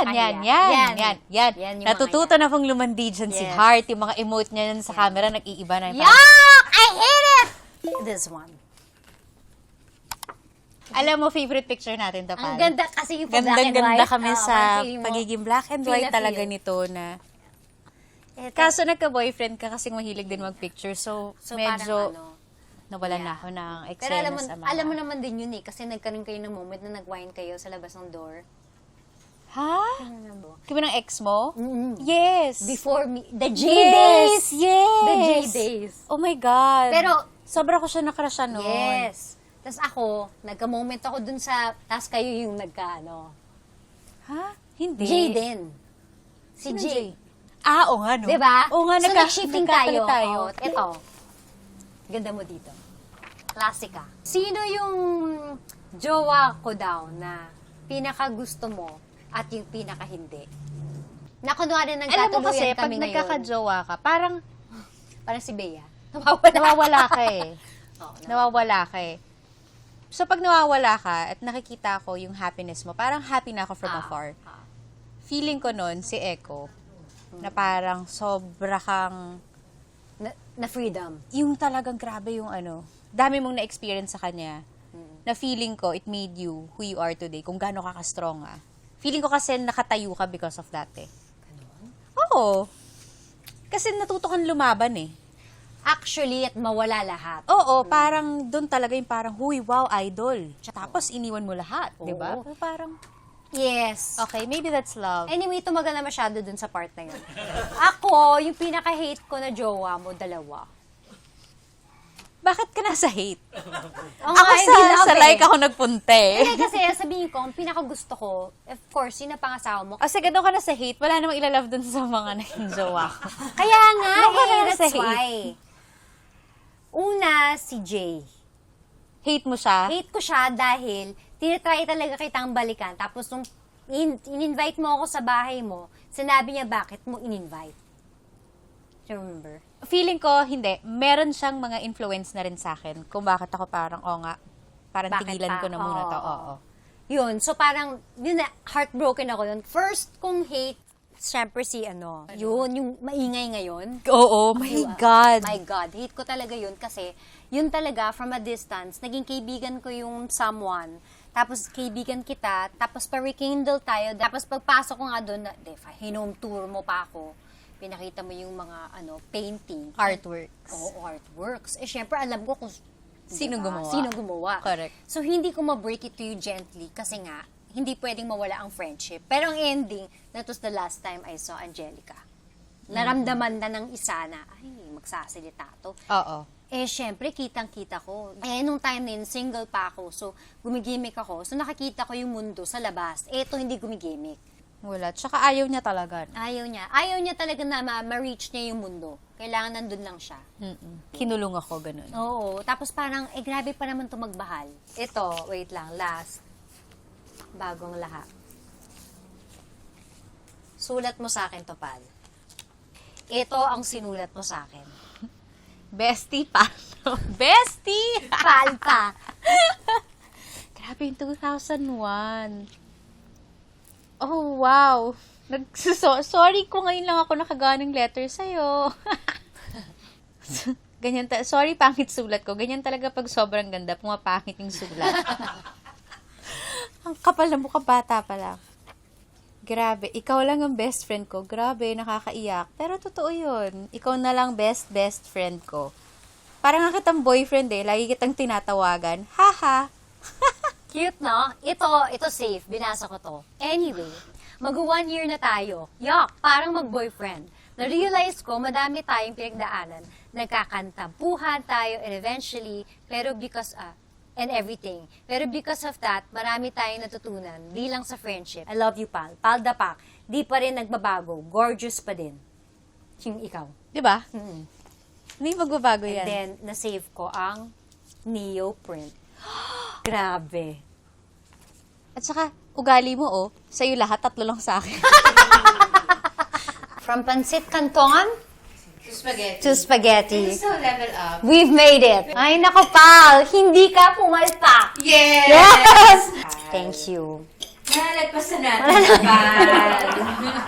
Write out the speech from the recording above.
Yan yung Natututo na pong lumandi dyan si Heart. Yung mga emote niya sa camera, nag-iiba na. Yuck! I hate it! This one. Alam mo, favorite picture natin to, Ang ganda kasi yung black and white. Ganda kami sa feeling mo, pagiging black and white talaga nito na. Kaso nagka-boyfriend ka kasing mahilig din mag-picture. So medyo nawalan na ako ng Pero eksena sa mga. alam mo naman din yun kasi nagkaroon kayo ng moment na nag-wine kayo sa labas ng door. Ha? Kaya ng ex mo? Yes. Before me, the J days! Yes! The J days. Oh my God. Pero, sobra ko siya nakrasya noon. yes. Tapos ako, nagka-moment ako dun sa, tapos kayo yung Ha? Hindi. J din. Si Sino J. Oo nga, no? Diba? Oo nga, so, nag-shifting tayo. tayo. Ito. Ganda mo dito. Klasika. Sino yung jowa ko daw na pinaka-gusto mo at yung pinaka-hindi? Na kunwari Alam mo nagkatuluyan kasi, pag kami ngayon. nagkakajowa ka, parang Parang si Bea. nawawala ka eh. Oo, Nawawala ka eh. So, pag nawawala ka at nakikita ko yung happiness mo, parang happy na ako from afar. Feeling ko nun, si Echo, na parang sobra kang, na freedom. yung talagang grabe yung dami mong na-experience sa kanya, na feeling ko, it made you who you are today, kung gaano ka ka-strong Feeling ko kasi nakatayo ka because of that eh. Oo. Kasi natuto kang lumaban eh. Actually, at mawala lahat. Oo, parang doon talaga yung parang, huy, wow, idol. Tapos iniwan mo lahat, di ba? Parang, Yes. okay, maybe that's love. Anyway, tumagal na masyado dun sa part na yun. Ako, yung pinaka-hate ko na jowa mo, dalawa. Bakit ka nasa hate? Oh, Ako sa like ako nagpunta eh. Hindi kasi sabihin ko, ang pinaka-gusto ko, of course, yun ang pangasawa mo. Kasi gano'n ka na sa hate, wala namang ilalove dun sa mga naging jowa ko. Kaya nga, Ano ka na that's sa hate? why. Una, si Jay. Hate mo siya? Hate ko siya dahil tinatry talaga kitang balikan. Tapos nung in-invite mo ako sa bahay mo, sinabi niya bakit mo in-invite. Do you remember? Feeling ko, hindi. Meron siyang mga influence na rin sa akin kung bakit ako parang, parang Bakit tigilan pa? ko na muna to. Oo. Oo. Yun, so parang, yun na, heartbroken ako yun. First kong hate, syempre si yun, yung maingay ngayon. Oo, my God. My God, hate ko talaga yun kasi yun talaga, from a distance, naging kaibigan ko yung someone, tapos kaibigan kita, tapos pa-rekindle tayo, tapos pagpasok ko nga doon, hinome tour mo pa ako, pinakita mo yung mga painting. Artworks. Oo, artworks. Syempre, alam ko kung Sino gumawa. Sino gumawa. Correct. So, hindi ko ma-break it to you gently kasi nga, hindi pwedeng mawala ang friendship. Pero ang ending, that was the last time I saw Angelica. Naramdaman na ng isa na, ay, magsasalita to. Oo. Syempre, kitang-kita ko. Nung time na yun, single pa ako. So, gumigimik ako. So, nakakita ko yung mundo sa labas. Ito, hindi gumigimik. Wala. Tsaka ayaw niya talaga. Ayaw niya. Ayaw niya talaga na ma-reach niya yung mundo. Kailangan nandun lang siya. Kinulong ako, ganun. Oo. Tapos parang, grabe pa naman ito magbahal. Ito, wait lang, last. Bagong lahat. Sulat mo sa akin to, Pal. Ito ang sinulat mo sa akin. Bestie pa. Bestie! Pal pa. Grabe yung 2001. Oh, wow. Sorry ko ngayon lang ako nakaganong letter sa'yo. Ganyan sorry, pangit sulat ko. Ganyan talaga pag sobrang ganda, pumapangit yung sulat. Ang kapal na mukha, bata pa lang. Grabe, ikaw lang ang best friend ko. Grabe, nakakaiyak. Pero totoo yun. Ikaw na lang best friend ko. Parang nga kitang boyfriend eh. Lagi kitang tinatawagan. Haha. Cute, no? Ito safe. Binasa ko to. Anyway, mag-1 year na tayo. Yuck, parang mag-boyfriend. Na-realize ko, madami tayong pinagdaanan. Nagkakantampuhan tayo and eventually, pero because of that, marami tayong natutunan. Di lang sa friendship. I love you, Pal. Pal Dapak. Di pa rin nagbabago. Gorgeous pa din. Yung ikaw. Diba? Hindi magbabago yan. And then, na-save ko ang neoprint. Grabe. At saka, ugali mo sa'yo lahat, 3 lang sa akin. From pancit canton to spaghetti. So level up. We've made it. Ay, nako, Pal. Hindi ka pumalpak. Yes! Yes! Thank you. Malalagpasan natin. Bye.